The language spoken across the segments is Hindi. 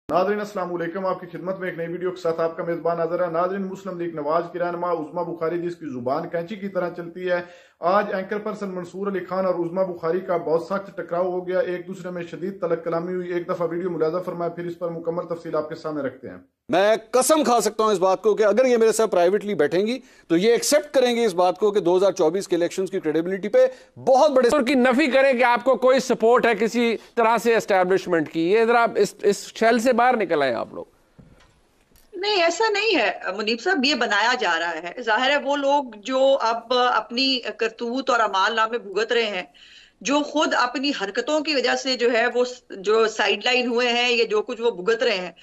नाज़रीन अस्सलाम वालेकुम, आपकी खिदमत में एक नई वीडियो के साथ आपका मेजबान हाज़िर है। नाज़रीन, मुस्लिम लीग नवाज की रहनुमा उज़्मा बुखारी जिसकी जुबान कैंची की तरह चलती है, आज एंकर पर्सन मंसूर अली खान और उज़्मा बुखारी का बहुत सख्त टकराव हो गया। एक दूसरे में शदीद तलक कलामी हुई। एक दफा वीडियो मुलाजा फरमाए, फिर इस पर मुकम्मल तफसील आपके सामने रखते हैं। मैं कसम खा सकता हूं इस बात को कि अगर ये मेरे साथ प्राइवेटली बैठेंगी तो ये एक्सेप्ट करेंगे इस बात को कि 2024 के इलेक्शंस की क्रेडिबिलिटी पे बहुत बड़े की नफी करें कि आपको कोई सपोर्ट है किसी तरह से एस्टैब्लिशमेंट की। ये जरा इस शेल से बाहर निकल आए आप लोग। नहीं, ऐसा नहीं है मुनीब साहब, ये बनाया जा रहा है। जाहिर है वो लोग जो अब अपनी करतूत और अमाल नामे भुगत रहे हैं, जो खुद अपनी हरकतों की वजह से जो है वो जो साइडलाइन हुए हैं, ये जो कुछ वो भुगत रहे हैं,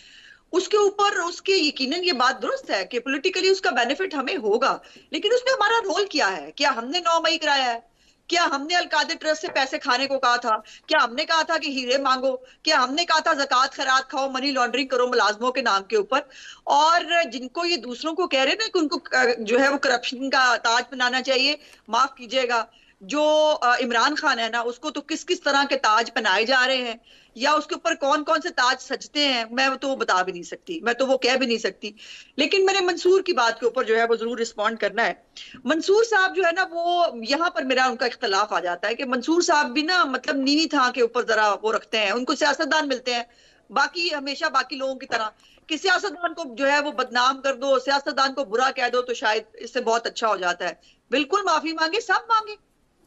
उसके ऊपर उसके यकीनन ये बात दुरुस्त है कि पॉलिटिकली उसका बेनिफिट हमें होगा। लेकिन उसमें हमारा रोल क्या है? क्या हमने 9 मई कराया है? क्या हमने अलकादर ट्रस्ट से पैसे खाने को कहा था? क्या हमने कहा था कि हीरे मांगो? क्या हमने कहा था ज़कात खैरात खाओ, मनी लॉन्ड्रिंग करो मुलाजमों के नाम के ऊपर? और जिनको ये दूसरों को कह रहे हैं ना कि उनको जो है वो करप्शन का ताज बनाना चाहिए, माफ कीजिएगा, जो इमरान खान है ना, उसको तो किस किस तरह के ताज पहनाए जा रहे हैं या उसके ऊपर कौन कौन से ताज सजते हैं, मैं तो वो बता भी नहीं सकती, मैं तो वो कह भी नहीं सकती। लेकिन मैंने मंसूर की बात के ऊपर जो है वो जरूर रिस्पॉन्ड करना है। मंसूर साहब जो है ना, वो यहाँ पर मेरा उनका इख्तलाफ आ जाता है कि मंसूर साहब भी ना मतलब नीवी था के ऊपर जरा वो रखते हैं, उनको सियासतदान मिलते हैं बाकी हमेशा बाकी लोगों की तरह कि सियासतदान को जो है वो बदनाम कर दो, सियासतदान को बुरा कह दो तो शायद इससे बहुत अच्छा हो जाता है। बिल्कुल माफी मांगे, सब मांगे,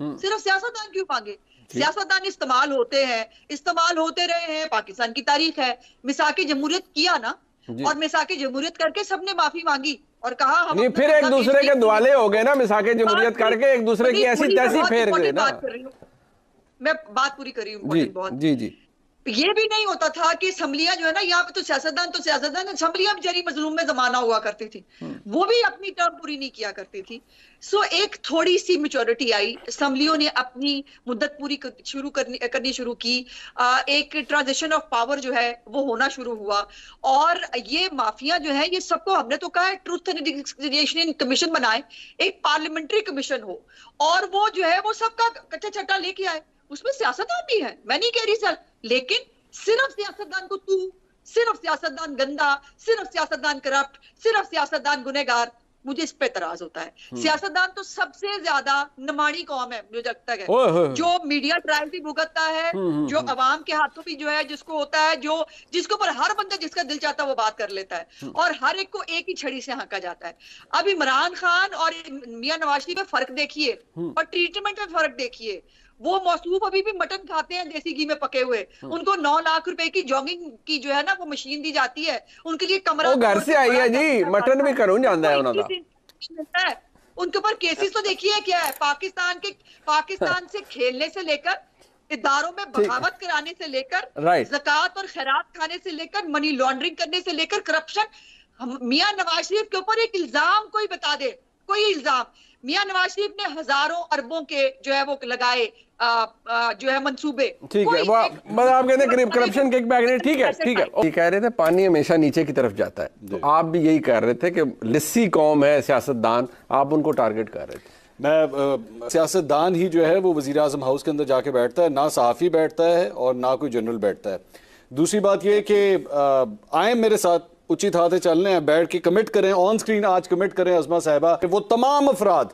सिर्फ सियासतदान क्यों मांगे? सियासतदान इस्तेमाल होते हैं, इस्तेमाल होते रहे हैं, पाकिस्तान की तारीख है। मिसाक जमहूरियत किया ना, और मिसाक जमहूरियत करके सबने माफी मांगी और कहा हम नहीं, फिर एक दूसरे के दुआले हो गए ना, मिसाक जमहूरियत करके एक दूसरे की ऐसी तैसी फेर गए ना। मैं बात पूरी कर रही हूँ बहुत। जी जी, ये भी नहीं होता था कि असम्बलियां जो है ना, यहाँ पे तो सियासतदान असम्बलियां बेचारी मजलूम में जमाना हुआ करती थी, वो भी अपनी टर्म पूरी नहीं किया करती थी। सो एक थोड़ी सी मेच्योरिटी आई, असम्बलियों ने अपनी मुद्दत पूरी करनी शुरू की, एक ट्रांजिशन ऑफ पावर जो है वो होना शुरू हुआ। और ये माफिया जो है, ये सबको हमने तो कहा है ट्रूथ एंड रिकंसिलिएशन कमीशन बनाए, एक पार्लियामेंट्री कमीशन हो, और वो जो है वो सबका कच्चा छट्टा लेके आए। उसमें सियासतदान भी है, मैं नहीं कह रही सर, लेकिन सिर्फ सियासतदान को तू, सिर्फ सियासतदान गंदा, सिर्फ सियासतदान करप्ट, सिर्फ सियासतदान गुनहगार, मुझे इस पे एतराज होता है। सियासतदान तो सबसे ज्यादा नमाणी कौम है मुझे लगता है, जो मीडिया ट्रायल भी भुगतता है, जो अवाम के हाथों भी जो है जिसको होता है, जो जिसके ऊपर हर बंदा जिसका दिल चाहता है वो बात कर लेता है, और हर एक को एक ही छड़ी से हाँका जाता है। अब इमरान खान और मियां नवाज शरीफ में फर्क देखिए और ट्रीटमेंट में फर्क देखिए। वो मौसूफ अभी भी मटन खाते हैं देसी घी में पके हुए, उनको 9 लाख रुपए की जॉगिंग की जो है ना वो मशीन दी जाती है, उनके लिए कमरा घर से आई है जी, मटन भी करूं जानता है उन्होंने। उनके ऊपर केसेस तो देखिए क्या है, पाकिस्तान से खेलने से लेकर, इदारों में बगावत कराने से लेकर, ज़कात और खैरात खाने से लेकर, मनी लॉन्ड्रिंग करने से लेकर, करप्शन। मियां नवाज शरीफ के ऊपर एक इल्जाम कोई बता दे, कोई इल्जाम। मियां नवाज शरीफ ने हजारों अरबों के जो है वो लगाए जो है मंसूबे। ठीक है, वो आप कहते हैं करप्शन किक बैक नहीं, ठीक है ठीक है। ये कह रहे थे पानी हमेशा नीचे की तरफ जाता है, तो आप भी यही कह रहे थे कि लिस्सी कौम है सियासतदान, आप उनको टारगेट कर रहे थे। मैं सियासतदान ही जो है वो वज़ीर आज़म हाउस के अंदर जाके बैठता है, ना सहाफ़ी बैठता है और ना कोई जनरल बैठता है। दूसरी बात यह कि आए मेरे साथ उचित हाथे चलने हैं, बैठ के कमिट करें, ऑन स्क्रीन आज कमिट करें अज़मा साहिबा, वो तमाम अफराद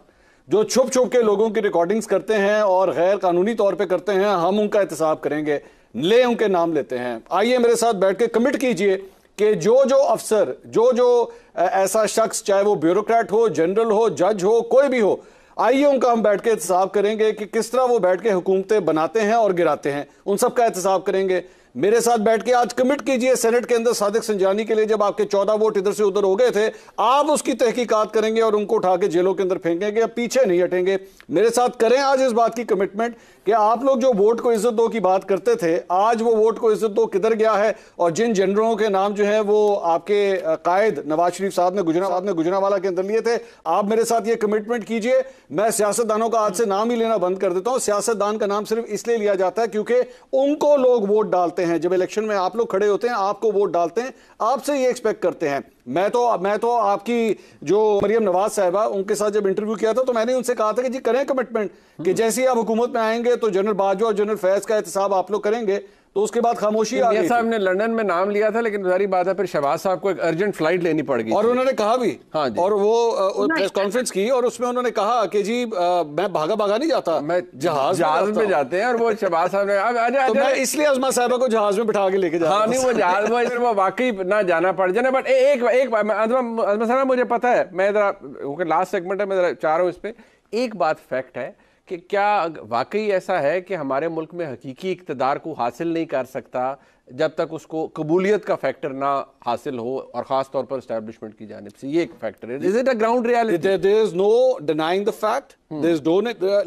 जो छुप छुप के लोगों की रिकॉर्डिंग्स करते हैं और गैर कानूनी तौर पे करते हैं, हम उनका एहतसाब करेंगे, ले उनके नाम लेते हैं। आइए मेरे साथ बैठ के कमिट कीजिए कि जो जो अफसर, जो जो ऐसा शख्स, चाहे वो ब्यूरोक्रेट हो, जनरल हो, जज हो, कोई भी हो, आइए उनका हम बैठ के एहतसाब करेंगे कि किस तरह वो बैठ के हुकूमतें बनाते हैं और गिराते हैं, उन सब का एहतसाब करेंगे। मेरे साथ बैठ के आज कमिट कीजिए सेनेट के अंदर सादिक संजानी के लिए, जब आपके 14 वोट इधर से उधर हो गए थे, आप उसकी तहकीकात करेंगे और उनको उठा के जेलों के अंदर फेंकेंगे, या पीछे नहीं हटेंगे। मेरे साथ करें आज इस बात की कमिटमेंट कि आप लोग जो वोट को इज्जत दो की बात करते थे, आज वो वोट को इज्जत दो किधर गया है, और जिन जनरलों के नाम जो है वो आपके कायद नवाज शरीफ साहब ने गुजरांवाला के अंदर लिए थे, आप मेरे साथ ये कमिटमेंट कीजिए। मैं सियासतदानों का आज से नाम ही लेना बंद कर देता हूं। सियासतदान का नाम सिर्फ इसलिए लिया जाता है क्योंकि उनको लोग वोट डालते हैं, जब इलेक्शन में आप लोग खड़े होते हैं, आपको वोट डालते हैं, आपसे ये एक्सपेक्ट करते हैं। मैं तो आपकी जो मरियम नवाज साहिबा, उनके साथ जब इंटरव्यू किया था तो मैंने उनसे कहा था कि जी करें कमिटमेंट कि जैसे ही आप हुकूमत में आएंगे तो जनरल बाजवा और जनरल फैज का एहतसाब आप लोग करेंगे। तो उसके बाद खामोशी आ गई। साहब ने लंदन में नाम लिया था, लेकिन जारी बात है फिर शहबाज साहब को एक अर्जेंट फ्लाइट लेनी पड़ गई और उन्होंने कहा भी, हाँ जी, और वो प्रेस कॉन्फ्रेंस की और उसमें उन्होंने कहा कि जी मैं भागा भागा नहीं जाता, मैं जहाज में जाते हैं। और वो शहबाज साहब ने तो मैं इसलिए अज़मा साहिबा को जहाज में बिठा के लेके जा, हाँ नहीं वो जहाज में वो वाकई ना जाना पड़ जाए। बट एक अज़मा साहब मुझे पता है, मैं इधर लास्ट सेगमेंट है, मैं जरा चाह रहा हूँ इस पे एक बात फैक्ट है कि क्या वाकई ऐसा है कि हमारे मुल्क में हकीकी इक़्तिदार को हासिल नहीं कर सकता जब तक उसको कबूलियत का फैक्टर ना हासिल हो, और खास तौर पर एस्टैब्लिशमेंट की जानिब से? ये एक फैक्टर है। Is it a ground reality? There is no denying the fact, there is no,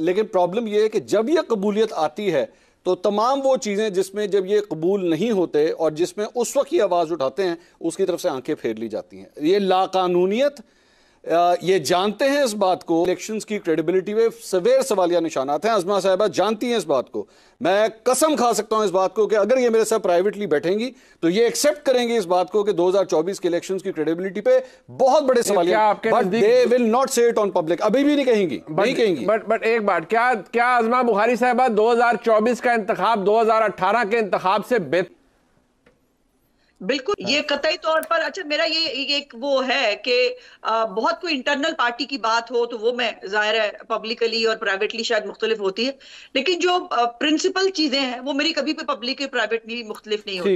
लेकिन प्रॉब्लम ये है कि जब ये कबूलियत आती है तो तमाम वो चीजें जिसमें जब ये कबूल नहीं होते और जिसमें उस वक्त ये आवाज उठाते हैं उसकी तरफ से आंखें फेर ली जाती हैं। ये लाकानूनियत, ये जानते हैं इस बात को, इलेक्शंस की क्रेडिबिलिटी में सवेर सवालिया निशानात हैं। अज़मा साहिबा जानती हैं इस बात को, मैं कसम खा सकता हूं इस बात को कि अगर ये मेरे साथ प्राइवेटली बैठेंगी तो ये एक्सेप्ट करेंगे इस बात को कि 2024 के इलेक्शंस की क्रेडिबिलिटी पे बहुत बड़े सवालिया, बट दे विल नॉट से इट ऑन पब्लिक, अभी भी नहीं कहेंगी, नहीं कहेंगी। बट एक बात, क्या अज़मा बुखारी साहिबा 2024 का इंतखाब 2018 के इंतखाब से बेहतर? बिल्कुल, ये कतई तौर पर, अच्छा मेरा ये एक वो है कि बहुत कोई इंटरनल पार्टी की बात हो तो वो मैं जाहिर है पब्लिकली और प्राइवेटली शायद मुख्तलिफ होती है, लेकिन जो प्रिंसिपल चीजें हैं वो मेरी कभी भी पब्लिक और प्राइवेटली मुख्तलिफ नहीं होती।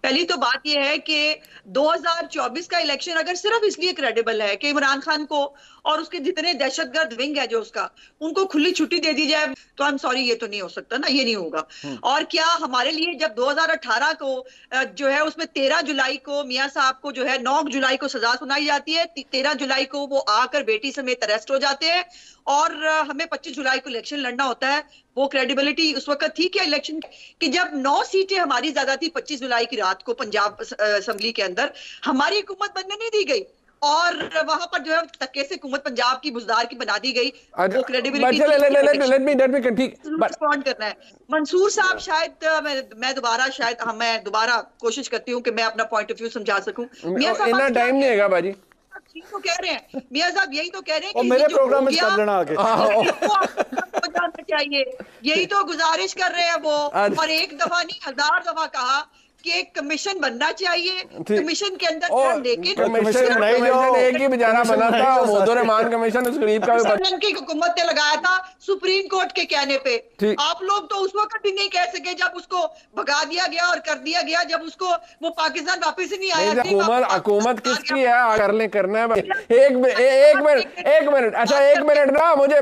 पहली तो बात ये है कि 2024 का इलेक्शन अगर सिर्फ इसलिए क्रेडिबल है कि इमरान खान को और उसके जितने दहशतगर्द विंग है जो उसका, उनको खुली छुट्टी दे दी जाए, तो आई एम सॉरी, ये तो नहीं हो सकता ना, ये नहीं होगा। और क्या हमारे लिए जब 2018 को जो है उसमें 13 जुलाई को मियां साहब को जो है 9 जुलाई को सजा सुनाई जाती है, 13 जुलाई को वो आकर बेटी समेत अरेस्ट हो जाते हैं और हमें 25 जुलाई को इलेक्शन लड़ना होता है। वो क्रेडिबिलिटी उस वक्त थी क्या इलेक्शन कि जब 9 सीटें हमारी ज्यादा थी 25 जुलाई की रात को पंजाब असेंबली के अंदर हमारी हुकूमत बनने नहीं दी गई और वहां पर जो है धक्के से हुकूमत पंजाब की बुजदार की बना दी गई। वो क्रेडिबिलिटी रिस्पॉन्ड करना है। मंसूर साहब शायद मैं दोबारा कोशिश करती हूँ कि मैं अपना पॉइंट ऑफ व्यू समझा सकूं। मियां साहब इतना टाइम नहीं है भाजी, तो कह रहे हैं मियां साहब, यही तो कह रहे हैं कि मेरे प्रोग्राम में कर लेना आगे चाहिए, यही तो गुजारिश कर रहे हैं वो। और एक दफा नहीं 1000 दफा कहा कि एक कमीशन बनना चाहिए, कमीशन के अंदर लेकिन कमीशन एक ही बेचारा बना था, रहमान कमीशन उस गरीब का की हुकूमत ने लगाया था सुप्रीम कोर्ट के कहने पे। आप लोग तो उस वक्त भी नहीं कह सके जब उसको भगा दिया गया और कर दिया गया, जब उसको वो पाकिस्तान वापस ही नहीं आया। हुकूमत किसकी है, करना है। एक मिनट, अच्छा एक मिनट ना मुझे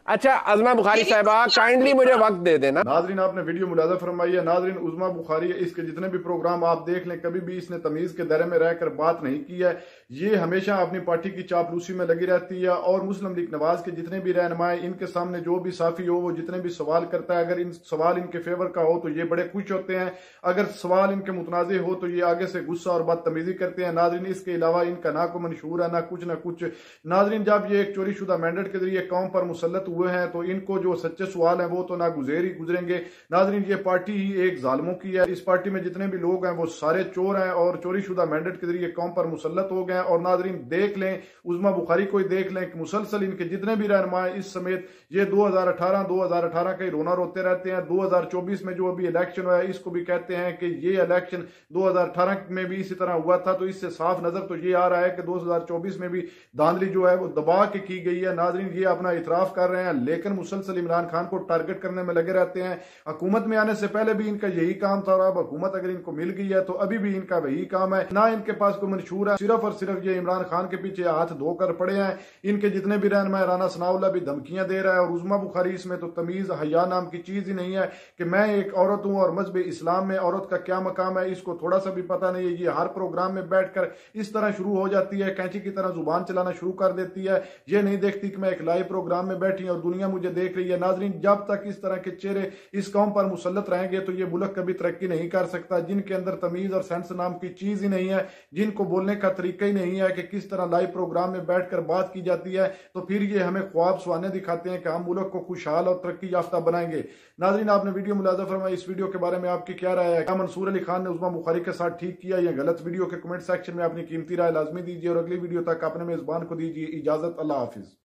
अच्छा अज़मा बुखारी साहिबा काइंडली मुझे वक्त दे देना। नाजरीन आपने वीडियो मुलाजा फरमाई है। नाजरीन उज़मा बुखारी इसके जितने भी प्रोग्राम आप देख लें, कभी भी इसने तमीज के दायरे में रहकर बात नहीं की है। ये हमेशा अपनी पार्टी की चापलूसी में लगी रहती है और मुस्लिम लीग नवाज के जितने भी रहनुमाए, इनके सामने जो भी साफी हो वो जितने भी सवाल करता है, अगर इन सवाल इनके फेवर का हो तो ये बड़े खुश होते हैं, अगर सवाल इनके मुतनाज़े हो तो ये आगे से गुस्सा और बदतमीजी करते हैं। नाजरीन इसके अलावा इनका ना कोई मंशूर है ना कुछ। नाजरीन जब ये एक चोरीशुदा मैंडेट के जरिए कौम पर मुसल्लत हुए हैं तो इनको जो सच्चे सवाल हैं वो तो ना गुजरेंगे। नाजरीन ये पार्टी ही एक जालिमों की है। इस पार्टी में जितने भी लोग हैं वो सारे चोर हैं और चोरीशुदा मैंडेट के जरिए कौम पर मुसल्लत हो गए हैं। और नाजरीन देख लें, उज़मा बुखारी को ही देख लें कि मुसलसल इनके जितने भी रहनुमा इस समेत ये 2018 का ही रोना रोते रहते हैं। 2024 में जो अभी इलेक्शन हुआ है इसको भी कहते हैं कि ये इलेक्शन 2018 में भी इसी तरह हुआ था। तो इससे साफ नजर तो ये आ रहा है कि 2024 में भी धांधली जो है वो दबा के की गई है। नाजरीन ये अपना इतराफ कर रहे हैं लेकिन मुसलसल इमरान खान को टारगेट करने में लगे रहते हैं। हुकूमत में आने से पहले भी इनका यही काम था और अब हुकूमत अगर इनको मिल गई है तो अभी भी इनका वही काम है। ना इनके पास कोई मंशूर है, सिर्फ और सिर्फ ये इमरान खान के पीछे हाथ धोकर पड़े हैं। इनके जितने भी रहनुमा, राना सनाउल्लाह भी धमकियां दे रहा है और उज़मा बुखारी इसमें तो तमीज हया नाम की चीज ही नहीं है कि मैं एक औरत हूं और मजहब इस्लाम में औरत का क्या मकाम है इसको थोड़ा सा भी पता नहीं है। ये हर प्रोग्राम में बैठकर इस तरह शुरू हो जाती है, कैंची की तरह जुबान चलाना शुरू कर देती है। ये नहीं देखती कि मैं एक लाइव प्रोग्राम में बैठी और दुनिया मुझे देख रही है। नाजरीन जब तक इस तरह के चेहरे इस कौम पर मुसल्लत रहेंगे तो ये मुल्क कभी तरक्की नहीं कर सकता। जिनके अंदर तमीज और सेंस नाम की चीज ही नहीं है, जिनको बोलने का तरीका ही नहीं है कि किस तरह लाइव प्रोग्राम में बैठकर बात की जाती है, तो फिर ये हमें ख्वाब सुहाने दिखाते हैं कि हम मुल्क को खुशहाल और तरक्की याफ्ता बनाएंगे। नाजरीन आपने वीडियो मुलाजा फरमाई, इस वीडियो के बारे में आपकी क्या राय है? क्या मंसूर अली खान ने उज़मा बुखारी के साथ ठीक किया या गलत? वीडियो के कमेंट सेक्शन में अपनी कीमती राय लाजमी दीजिए और अगली वीडियो तक अपने मेजबान को दीजिए इजाजत। अल्लाह हाफिज।